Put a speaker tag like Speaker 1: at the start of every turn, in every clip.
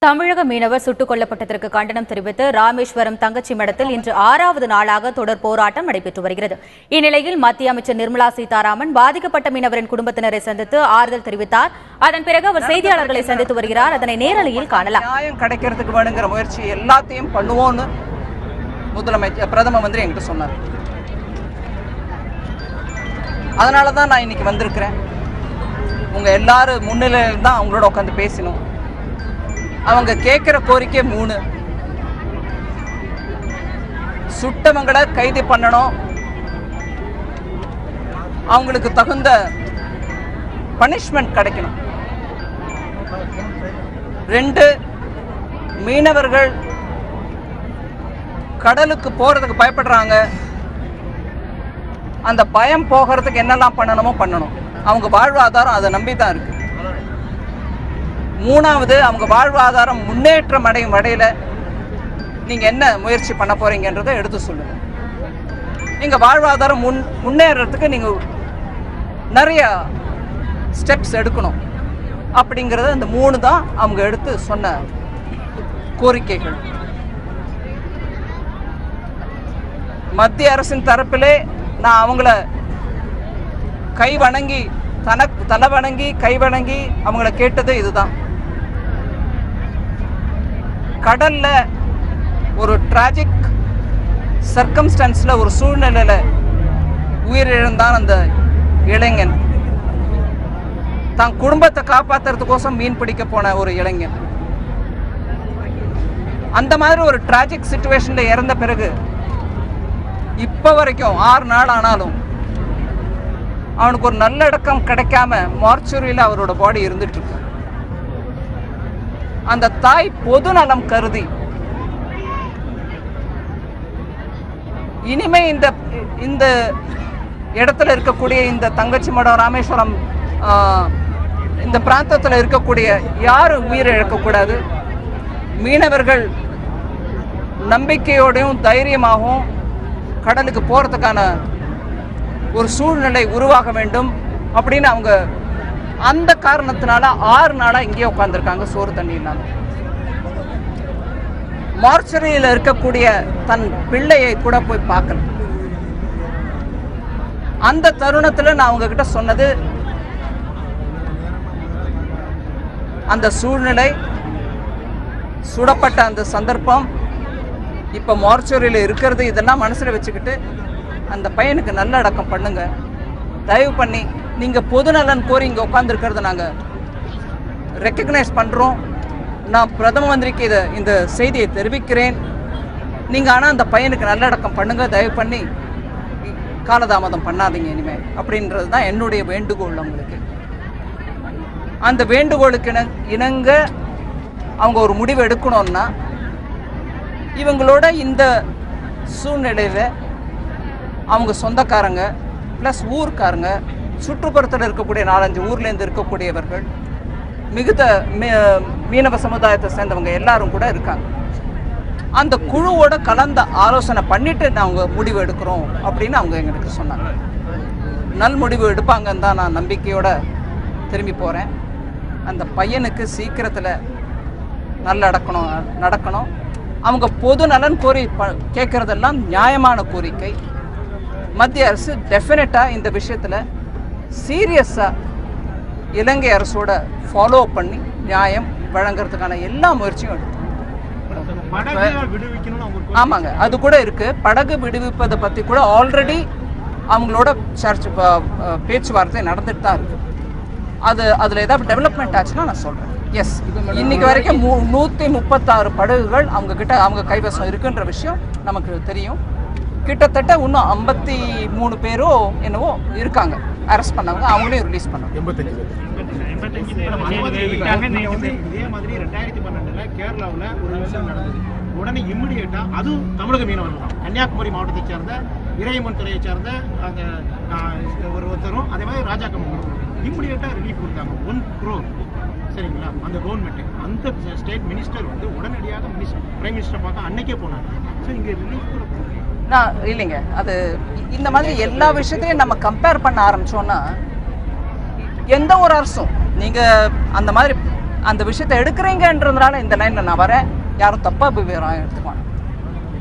Speaker 1: தமிழக மீனவர் சுட்டுக் கொல்லப்பட்டதற்கு கண்டனம் தெரிவித்து ராமேஸ்வரம் தங்கச்சி மடத்தில் இன்று 6வது நாளாக தொடர் போராட்டம் நடைபெற்று வருகிறது. இந்நிலையில் மத்திய அமைச்சர் நிர்மலா சீதாராமன் பாதிக்கப்பட்ட மீனவரின் குடும்பத்தினரை சந்தித்து ஆறுதல் தெரிவித்தார். அதன் பிறகு அவர் செய்தியாளர்களை சந்தித்து வருகிறார். அதனை நேரலையில் காணலாம்.
Speaker 2: நியாயம் கிடைக்கிறதுக்கு வேணுங்கிற முயற்சி எல்லாத்தையும் பண்ணுவோம்னு பிரதம மந்திரி என்கிட்ட சொன்னார். அதனால தான் நான் இன்னைக்கு வந்திருக்கிறேன். உங்க எல்லாரும் முன்னிலையில் தான் அவங்களோட உட்காந்து பேசணும். அவங்க கேட்கிற கோரிக்கை 3. சுட்டவங்களை கைது பண்ணணும், அவங்களுக்கு தகுந்த பனிஷ்மெண்ட் கிடைக்கணும். 2, மீனவர்கள் கடலுக்கு போறதுக்கு பயப்படுறாங்க. அந்த பயம் போகிறதுக்கு என்னெல்லாம் பண்ணணுமோ பண்ணணும். அவங்க வாழ்வாதாரம் அதை நம்பி தான் இருக்கு. 3வது, அவங்க வாழ்வாதாரம் முன்னேற்றம் அடையும் வரையில நீங்க என்ன முயற்சி பண்ண போறீங்கன்றதை எடுத்து சொல்லுங்க. நீங்க வாழ்வாதாரம் முன்னேறதுக்கு நீங்க நிறைய ஸ்டெப்ஸ் எடுக்கணும். அப்படிங்கறது இந்த 3 தான் அவங்க எடுத்து சொன்ன கோரிக்கைகள். மத்திய அரசின் தரப்பிலே நான் அவங்கள கை வணங்கி தலை வணங்கி கை வணங்கி அவங்கள கேட்டது இதுதான். கடல்ல ஒரு டிராஜிக் சர்க்கம்ஸ்டன்ஸ்ல ஒரு சூழ்நிலையில உயிரிழந்தான் அந்த இளைஞன். தான் குடும்பத்தை காப்பாத்துறதுக்கோசம் மீன் பிடிக்க போன ஒரு இளைஞன். அந்த மாதிரி ஒரு டிராஜிக் சிச்சுவேஷன்ல இறந்த பிறகு இப்ப வரைக்கும் 6 நாள் ஆனாலும் அவனுக்கு ஒரு நல்லடக்கம் கிடைக்காம மார்ச்சுரியில அவரோட பாடி இருந்துட்டு இருக்கு. அந்த தாய் பொது நலம் கருதி இனிமே இந்த இடத்துல இருக்கக்கூடிய இந்த தங்கச்சி மடம், ராமேஸ்வரம், இந்த பிராந்தத்தில் இருக்கக்கூடிய யாரும் உயிரை இழக்கக்கூடாது. மீனவர்கள் நம்பிக்கையோடையும் தைரியமாகவும் கடலுக்கு போறதுக்கான ஒரு சூழ்நிலை உருவாக வேண்டும் அப்படின்னு அவங்க அந்த காரணத்தினால 6 நாளா இங்கே உட்கார்ந்துருக்காங்க. சோறு தண்ணி இல்லாம மார்ச்சரியில இருக்கக்கூடிய தன் பிள்ளையை கூட போய் பார்க்கல. அந்த தருணத்துல நான் அவங்க கிட்ட சொன்னது, அந்த சூழ்நிலை, சுடப்பட்ட அந்த சந்தர்ப்பம், இப்ப மார்ச்சரியில இருக்கிறது, இதெல்லாம் மனசுல வச்சுக்கிட்டு அந்த பையனுக்கு நல்ல அடக்கம் பண்ணுங்க. தயவு பண்ணி நீங்க பொதுநலன் கோரி இங்க உட்கார்ந்துருக்கிறத நாங்க ரெக்கக்னைஸ் பண்றோம். நான் பிரதம மந்திரிக்கு இந்த செய்தியை தெரிவிக்கிறேன். நீங்க ஆனா அந்த பையனுக்கு நல்லடக்கம் பண்ணுங்க, தயவு பண்ணி காலதாமதம் பண்ணாதீங்க இனிமே அப்படின்றது தான் என்னுடைய வேண்டுகோள். அவங்களுக்கு அந்த வேண்டுகோளுக்கு இணங்க அவங்க ஒரு முடிவு எடுக்கணும்னா, இவங்களோட இந்த சூழ்நிலையில அவங்க சொந்தக்காரங்க ப்ளஸ் ஊர்க்காரங்க, சுற்றுப்புறத்தில் இருக்கக்கூடிய 4-5 ஊர்லேருந்து இருக்கக்கூடியவர்கள், மிகுந்த மீனவ சமுதாயத்தை சேர்ந்தவங்க எல்லாரும் கூட இருக்காங்க. அந்த குழுவோட கலந்த ஆலோசனை பண்ணிட்டு நாங்க முடிவு எடுக்கிறோம் அப்படின்னு அவங்க எங்களுக்கு சொன்னாங்க. நல் முடிவு எடுப்பாங்கன்னு தான் நான் நம்பிக்கையோட திரும்பி போறேன். அந்த பையனுக்கு சீக்கிரத்தில் நல்ல நடக்கணும். அவங்க பொது நலன் கோரி கேட்கறதெல்லாம் நியாயமான கோரிக்கை. மத்திய அரசு டெஃபினட்டா இந்த விஷயத்துல சீரியஸா இலங்கை அரசோட ஃபாலோ பண்ணி நியாயம் வழங்குறதுக்கான எல்லா முயற்சியும் எடுக்கும். ஆமாங்க, அது கூட இருக்கு. படகு விடுவிப்பதை பத்தி கூட ஆல்ரெடி அவங்களோட பேச்சுவார்த்தை நடந்துட்டு தான் இருக்கு. அதுல ஏதாவது டெவலப்மெண்ட் ஆச்சுன்னா நான் சொல்றேன். எஸ், இன்னைக்கு வரைக்கும் 136 படகுகள் அவங்க கைவசம் இருக்குன்ற விஷயம் நமக்கு தெரியும். கிட்டத்தட்ட இன்னும் 53 பேரோ என்னவோ இருக்காங்க அரெஸ்ட் பண்ணவங்க. அவங்களையும் ரிலீஸ் பண்ணாங்க. 85 பேர்.
Speaker 3: இதே மாதிரி 2012 கேரளாவில் ஒரு விஷயம் நடந்தது. உடனே இம்மிடியேட்டா, அதுவும் தமிழக மீனவர்கள் தான், கன்னியாகுமரி மாவட்டத்தை சேர்ந்த இறையம்மன் துறையை சேர்ந்த அந்த ஒருத்தரும், அதே மாதிரி ராஜாக்கம்மன் இம்மிடியேட்டா ரிலீஃப் கொடுத்தாங்க. 1 crore. சரிங்களா? அந்த கவர்மெண்ட், அந்த ஸ்டேட் மினிஸ்டர் உடனடியாக பிரைம் மினிஸ்டர் பார்க்க அன்னைக்கே போனாங்க. ஸோ இங்கே ரிலீஃப் கூட
Speaker 2: இல்லைங்க. அது இந்த மாதிரி எல்லா விஷயத்தையும் நம்ம கம்பேர் பண்ண ஆரம்பிச்சோம்னா, எந்த ஒரு அரசும் நீங்க அந்த மாதிரி அந்த விஷயத்தை எடுக்கிறீங்கன்றதுனால இந்த லைனில் நான் வரேன். யாரும் தப்பாக விவரம் எடுத்துக்குவாங்க.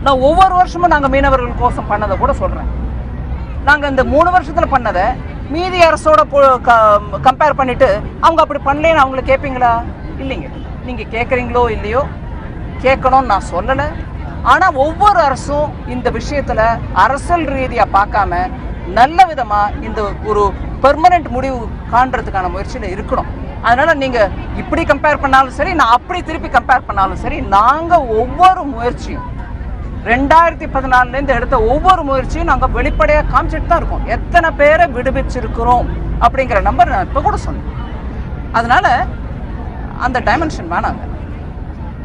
Speaker 2: நான் ஒவ்வொரு வருஷமும் நாங்கள் மீனவர்கள் கோசம் பண்ணதை கூட சொல்கிறேன். நாங்கள் இந்த 3 வருஷத்தில் பண்ணதை மீதி அரசோட கம்பேர் பண்ணிவிட்டு அவங்க அப்படி பண்ணலேன்னு அவங்கள கேட்பீங்களா? இல்லைங்க. நீங்கள் கேட்குறீங்களோ இல்லையோ, கேட்கணும்னு நான் சொல்லலை. ஆனால் ஒவ்வொரு அரசும் இந்த விஷயத்தில் அரசியல் ரீதியாக பார்க்காம நல்ல விதமாக இந்த ஒரு பெர்மனண்ட் முடிவு காண்றதுக்கான முயற்சியில் இருக்கணும். அதனால் நீங்கள் இப்படி கம்பேர் பண்ணாலும் சரி, நான் அப்படி திருப்பி கம்பேர் பண்ணாலும் சரி, நாங்கள் ஒவ்வொரு முயற்சியும் 2014 எடுத்த ஒவ்வொரு முயற்சியும் நாங்கள் வெளிப்படையாக காமிச்சிட்டு தான் இருக்கோம். எத்தனை பேரை விடுவிச்சிருக்கிறோம் அப்படிங்கிற நம்பர் நான் இப்போ கூட சொன்னேன். அதனால அந்த டைமென்ஷன் வேணாங்க.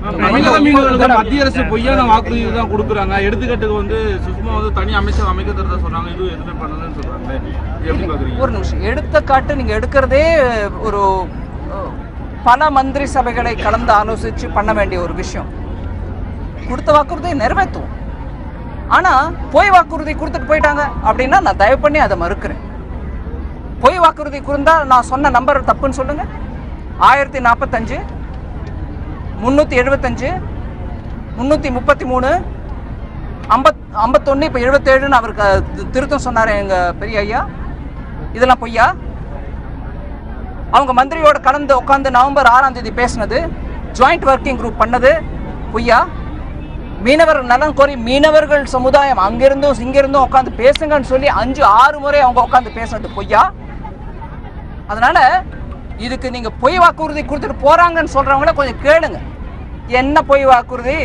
Speaker 4: தமிழக மீனவர்களுக்கு மத்திய அரசு பொய்யான வாக்குறுதி தான் கொடுக்குறாங்க. எடுத்துக்காட்டுக்கு வந்து சுஷ்மா வந்து தனி அமைச்சர் அமைக்க தரதா சொன்னாங்க, இது எதுவுமே பண்ணலன்னு சொல்றாங்க. எப்படி பாக்குறீங்க?
Speaker 2: ஒரு நிமிஷம், எடுத்துக்காட்டு நீங்க எடுக்கிறதே ஒரு பல மந்திரி சபைகளை கலந்து ஆலோசிச்சு பண்ண வேண்டிய ஒரு விஷயம். கொடுத்த வாக்குறுதியை நிறைவேற்றுவோம். ஆனா பொய் வாக்குறுதி கொடுத்துட்டு போயிட்டாங்க அப்படின்னா நான் தயவு பண்ணி அதை மறுக்கிறேன். பொய் வாக்குறுதி கொடுத்தா நான் சொன்ன நம்பர் தப்புன்னு சொல்லுங்க. 1045, 375, 333, 51, இப்போ 77ன்னு அவருக்கு திருத்தம் சொன்னார் எங்க பெரிய ஐயா. இதெல்லாம் பொய்யா? அவங்க மந்திரியோட கலந்து உட்காந்து நவம்பர் 6ஆம் தேதி பேசினது, ஜாயிண்ட் ஒர்க்கிங் குரூப் பண்ணது பொய்யா? மீனவர் நலன் கோரி மீனவர்கள் சமுதாயம் அங்கிருந்தும் இங்கிருந்தும் உட்காந்து பேசுங்கன்னு சொல்லி 5-6 முறை அவங்க உட்காந்து பேசினது பொய்யா? அதனால இதுக்கு நீங்க பொய் வாக்குறுதி கொடுத்துட்டு போறாங்கன்னு சொல்றவங்கள கொஞ்சம் கேளுங்க. என்ன பொய் வாக்குறுதி?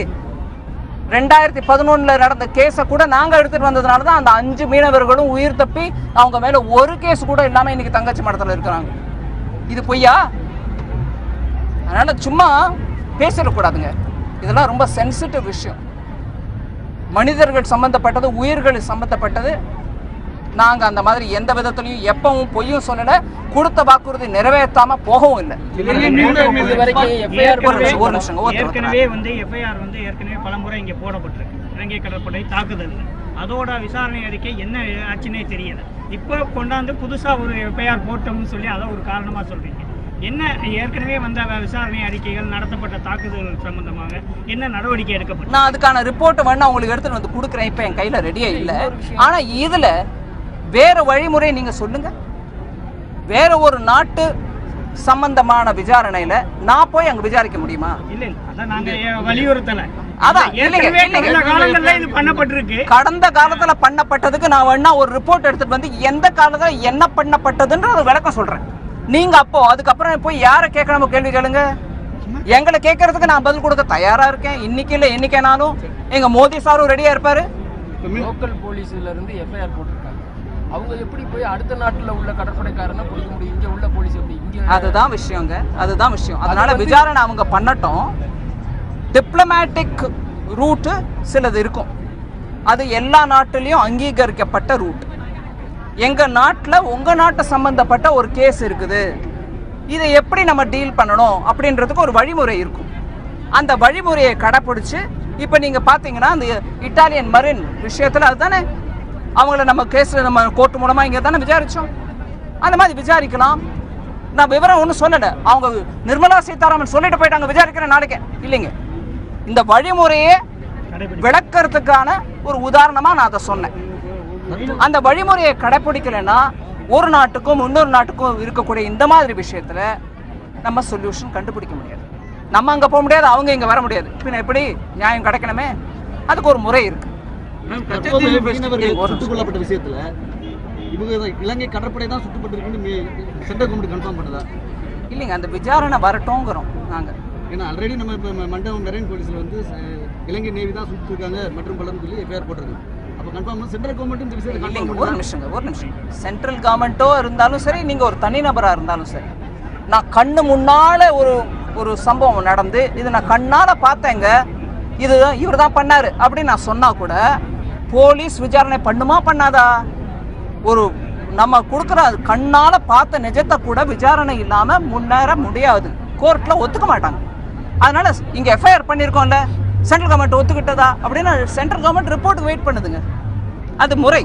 Speaker 2: 2011 நடந்த கேஸை கூட நாங்க எடுத்துட்டு வந்ததுனால தான் அந்த 5 மீனவர்களும் உயிர் தப்பி அவங்க மேல ஒரு கேஸ் கூட இல்லாம இன்னைக்கு தங்கச்சி மடத்துல இருக்கிறாங்க. இது பொய்யா? அதனால சும்மா பேசிடக்கூடாதுங்க. இதெல்லாம் ரொம்ப சென்சிட்டிவ் விஷயம். மனிதர்கள் சம்பந்தப்பட்டது, உயிர்கள் சம்பந்தப்பட்டது. நாங்க அந்த மாதிரி எந்த விதத்திலையும் எப்பவும் பொய்யும் சொல்லல, கொடுத்த வாக்குறுதி நிறைவேற்றாம போகவும் இல்லை.
Speaker 5: ஏற்கனவே வந்து எஃப்ஐஆர் வந்து ஏற்கனவே பலமுறை இங்கே போடப்பட்டிருக்கு. இலங்கை கடற்படை தாக்குதல், அதோட விசாரணை அறிக்கை என்ன ஆச்சுன்னே தெரியல. இப்போ கொண்டாந்து புதுசா ஒரு எஃப்ஐஆர் போட்டோம்னு சொல்லி அதை ஒரு காரணமா சொல்றீங்க. என்ன ஏற்கனவே வந்த விசாரணை அறிக்கைகள், நடத்தப்பட்ட தாக்குதல் சம்பந்தமாக என்ன நடவடிக்கை எடுக்கப்படும்?
Speaker 2: நான் அதுக்கான ரிப்போர்ட் வேணா உங்களுக்கு எடுத்துட்டு வந்து கொடுக்குறேன். இப்போ என் கையில ரெடியா இல்லை. ஆனா இதுல வேற வழிமுறை நீங்க சொல்லுங்க. வேற ஒரு நாட்டு சம்பந்தமான விசாரணையில நான் போய் அங்க விசாரிக்க முடியுமா?
Speaker 5: இல்ல, அதான் நாங்க வலியுறுத்தல.
Speaker 2: அதான் கடந்த காலத்துல பண்ணப்பட்டதுக்கு நான் வேணா ஒரு ரிப்போர்ட் எடுத்துட்டு வந்து எந்த காலத்துல என்ன பண்ணப்பட்டதுன்ற ஒரு விளக்கம் சொல்றேன். நீங்க அப்போ அதுக்கப்புறம் போய் யாரை கேட்கணும் கேள்வி கேளுங்க. எங்களை கேட்கறதுக்கு நான் பதில் கொடுக்க தயாரா இருக்கேன். இன்னைக்கு இல்ல என்னைக்கேனாலும் எங்க மோடி சாரும் ரெடியா இருப்பாரு.
Speaker 6: லோக்கல் போலீஸ்ல இருந்து எஃப்ஐஆர் போட்டிருக்காங்க. அவங்க எப்படி போய் அடுத்த நாட்டுல உள்ள கடற்படைக்காரனை பிடிக்க முடியும்? இங்க உள்ள போலீஸ் எப்படி? இங்க
Speaker 2: அதுதான் விஷயங்க, அதுதான் விஷயம். அதனால விசாரணை அவங்க பண்ணட்டும். டிப்ளமேட்டிக் ரூட்டு சிலது இருக்கும். அது எல்லா நாட்டிலையும் அங்கீகரிக்கப்பட்ட ரூட். எங்க நாட்டில் உங்க நாட்டை சம்பந்தப்பட்ட ஒரு கேஸ் இருக்குது, இதை எப்படி நம்ம டீல் பண்ணணும் அப்படின்றதுக்கு ஒரு வழிமுறை இருக்கும். அந்த வழிமுறையை கடைப்பிடிச்சு இப்போ நீங்க பாத்தீங்கன்னா அந்த இட்டாலியன் மரின் விஷயத்துல அதுதானே அவங்கள நம்ம கேஸ்ல நம்ம கோர்ட் மூலமா இங்க தானே விசாரிச்சோம். அந்த மாதிரி விசாரிக்கலாம். நான் விவரம் ஒன்றும் சொல்லலை. அவங்க நிர்மலா சீதாராமன் சொல்லிட்டு போயிட்டாங்க விசாரிக்கிறேன் நாளைக்கு. இல்லைங்க, இந்த வழிமுறையே விளக்கறதுக்கான ஒரு உதாரணமா நான் அதை சொன்னேன். அந்த வழிமுறையை கடைப்பிடிக்கலைன்னா ஒரு நாட்டுக்கும் இன்னொரு நாட்டுக்கும் இருக்கக்கூடிய இந்த மாதிரி விஷயத்துல நம்ம சொல்யூஷன் கண்டுபிடிக்க முடியாது. நம்ம அங்க போக முடியாது, அவங்க இங்க வர முடியாது. பின்ன எப்படி நியாயம் கிடைக்கணுமே? அதுக்கு ஒரு முறை இருக்கு.
Speaker 7: சுட்டுக்கொல்லப்பட்ட விஷயத்துல இவங்க இலங்கை கடற்படை தான் சுட்டுப்பட்டிருக்குன்னு சென்ட்ரல் கவர்மெண்ட் கன்ஃபார்ம் பண்ணதா?
Speaker 2: இல்லைங்க, அந்த விசாரணை வரட்டும்ங்கிறோம் நாங்க.
Speaker 7: ஏன்னா ஆல்ரெடி நம்ம இப்போ மண்டபம் மெரைன் போலீஸ்ல வந்து இலங்கை நேவி தான் சுட்டுருக்காங்க மற்றும் பலரும் சொல்லி எஃப்ஐஆர் போட்டிருக்கு. அப்போ கன்ஃபார்ம் சென்ட்ரல் கவர்மெண்ட் இந்த விஷயத்தை
Speaker 2: இல்லைங்க, ஒரு நிமிஷம். சென்ட்ரல் கவர்மெண்ட்டோ இருந்தாலும் சரி, நீங்க ஒரு தனிநபரா இருந்தாலும் சரி, நான் கண்ணு முன்னால ஒரு சம்பவம் நடந்து இது நான் கண்ணால பார்த்தேங்க, இது இவர் தான் பண்ணாரு அப்படின்னு நான் சொன்னா கூட போலீஸ் விசாரணை பண்ணுமா பண்ணாதா? ஒரு நம்ம கொடுக்குற கண்ணால பார்த்த நிஜத்தை கூட விசாரணை இல்லாம முன்னேற முடியாது. கோர்ட்ல ஒத்துக்க மாட்டாங்க. அதனால இங்க எஃப்ஐஆர் பண்ணிருக்கோம்ல, சென்ட்ரல் கவர்மெண்ட் ஒத்துக்கிட்டதா அப்படின்னு சென்ட்ரல் கவர்மெண்ட் ரிப்போர்ட் வெயிட் பண்ணுதுங்க. அது முறை.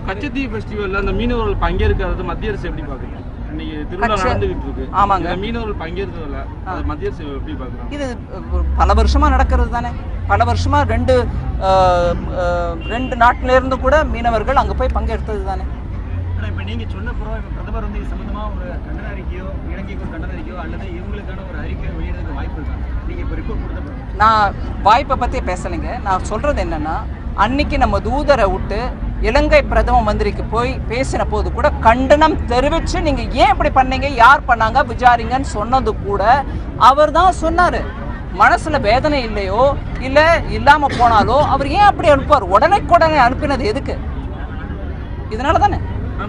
Speaker 4: கச்சத்தீவு ஃபெஸ்டிவல்ல அந்த மீனவர்கள் பங்கேற்கிறது மத்திய அரசு எப்படி பாக்குறீங்க? இன்னைக்கு திருவிழா நடந்துகிட்டு இருக்கு.
Speaker 2: ஆமாங்க.
Speaker 4: இதுல மீனவர்கள் பங்கேற்கிறதுல அது மத்திய அரசு எப்படி பார்க்குறாங்க?
Speaker 2: இது பல வருஷமா நடக்கிறது தானே. பல வருஷமா ரெண்டு நாட்டில இருந்து கூட மீனவர்கள் அங்க போய் பங்கெடுத்தது தானே.
Speaker 8: ஆனால் இப்போ நீங்கள் சொன்ன பிறகு இப்போ பிரதமர் வந்து இது சம்மந்தமாக ஒரு கண்டன அறிக்கையோ இலங்கைக்கு ஒரு கண்டன அறிக்கையோ அல்லது இவங்களுக்கான ஒரு அறிக்கையோ வெளியிடறதுக்கு வாய்ப்பு இருக்கா? நீங்கள் இப்போ ரிப்போர்ட் கொடுத்த பிறகு
Speaker 2: நான் வாய்ப்பை பற்றி பேசலைங்க. நான் சொல்கிறது என்னென்னா, அன்னைக்கு நம்ம தூதரை விட்டு இலங்கை பிரதம மந்திரிக்கு போய் பேசின போது கூட கண்டனம் தெரிவித்து நீங்கள் ஏன் இப்படி பண்ணீங்க, யார் பண்ணாங்க, விசாரிங்கன்னு சொன்னது கூட அவர் தான் சொன்னார். மனசில் வேதனை இல்லையோ இல்லை இல்லாமல் போனாலோ அவர் ஏன் அப்படி அனுப்புவார்? உடனே அனுப்பினது எதுக்கு? இதனால தானே.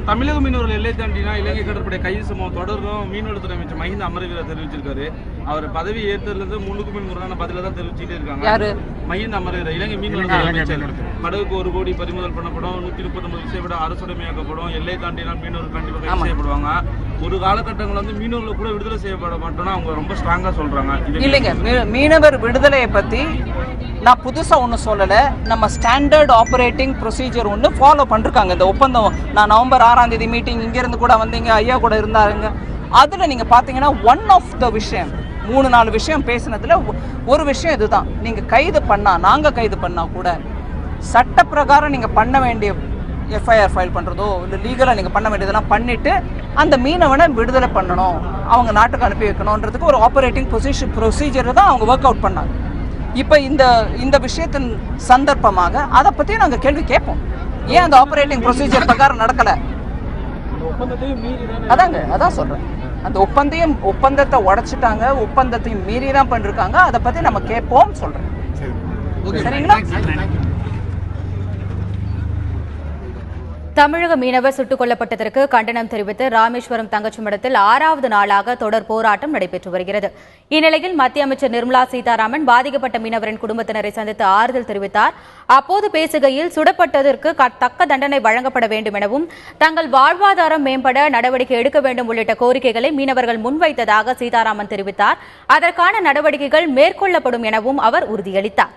Speaker 4: தமிழக மீனவர்கள் எல்லை தாண்டினா இலங்கை கடற்படை கைது சம்பவம் தொடரும் மீன்வளத்துறை அமைச்சர் மஹிந்த அமரவீர தெரிவிச்சிருக்காரு. அவர் பதவி ஏற்றதுலேருந்து முன்னுக்கு பின் முரணான பதில தான் தெரிவிச்சுட்டே இருக்காங்க.
Speaker 2: யாரு?
Speaker 4: மஹிந்த அமரவீர, இலங்கை மீன்வளத்துறை அமைச்சர். படகுக்கு 1 கோடி பறிமுதல் பண்ணப்படும், 139 விசைப்பட அரசுடைமையாக்கப்படும், எல்லை தாண்டினால் மீனவர்கள் கண்டிப்பாக கைது செய்யப்படுவாங்க. ஒரு காலகட்டங்கள் வந்து மீனவர்கள் கூட விடுதலை செய்யப்பட மாட்டோம்னா அவங்க ரொம்ப ஸ்ட்ராங்கா சொல்றாங்க.
Speaker 2: இல்லைங்க, மீனவர் விடுதலையை பற்றி நான் புதுசாக ஒன்றும் சொல்லலை. நம்ம ஸ்டாண்டர்ட் ஆப்ரேட்டிங் ப்ரொசீஜர் ஒன்று ஃபாலோ பண்ணிருக்காங்க. இந்த ஒப்பந்தம் நான் நவம்பர் 6ஆம் தேதி மீட்டிங் இங்கேருந்து கூட வந்தீங்க, ஐயா கூட இருந்தாருங்க. அதில் நீங்கள் பார்த்தீங்கன்னா ஒன் ஆஃப் த விஷயம் 3-4 விஷயம் பேசினதில் ஒரு விஷயம் இதுதான். நீங்கள் கைது பண்ணால், நாங்கள் கைது பண்ணால் கூட சட்ட பிரகாரம் நீங்கள் பண்ண வேண்டிய எஃப்ஐஆர் ஃபைல் பண்ணுறதோ இல்லை லீகலாக நீங்கள் பண்ண வேண்டியதெல்லாம் பண்ணிவிட்டு அந்த மீனவனை விடுதலை பண்ணணும், அவங்க நாட்டுக்கு அனுப்பி வைக்கணுன்றதுக்கு ஒரு ஆப்ரேட்டிங் ப்ரொசீஜரை தான் அவங்க ஒர்க் அவுட் பண்ணாங்க. இப்போ இந்த விஷயத்தின் சந்தர்ப்பமாக அதை பற்றி நாங்கள் கேள்வி கேட்போம். ஏன் அந்த ஆப்ரேட்டிங் ப்ரொசீஜர் பிரகாரம் நடக்கலை? அதான் சொல்கிறேன். அந்த ஒப்பந்தத்தை உடைச்சிட்டாங்க, ஒப்பந்தத்தையும் மீறி தான் பண்ணிருக்காங்க. அதை பற்றி நம்ம கேட்போம் சொல்கிறேன். சரிங்களா?
Speaker 1: தமிழக மீனவர் சுட்டுக் கொல்லப்பட்டதற்கு கண்டனம் தெரிவித்து ராமேஸ்வரம் தங்கச்சி மடத்தில் 6வது நாளாக தொடர் போராட்டம் நடைபெற்று வருகிறது. இந்நிலையில் மத்திய அமைச்சர் நிர்மலா சீதாராமன் பாதிக்கப்பட்ட மீனவரின் குடும்பத்தினரை சந்தித்து ஆறுதல் தெரிவித்தார். அப்போது பேசுகையில் சுடப்பட்டதற்கு தக்க தண்டனை வழங்கப்பட வேண்டும் எனவும் தங்கள் வாழ்வாதாரம் மேம்பட நடவடிக்கை எடுக்க வேண்டும் உள்ளிட்ட கோரிக்கைகளை மீனவர்கள் முன்வைத்ததாக சீதாராமன் தெரிவித்தார். அதற்கான நடவடிக்கைகள் மேற்கொள்ளப்படும் எனவும் அவர் உறுதியளித்தார்.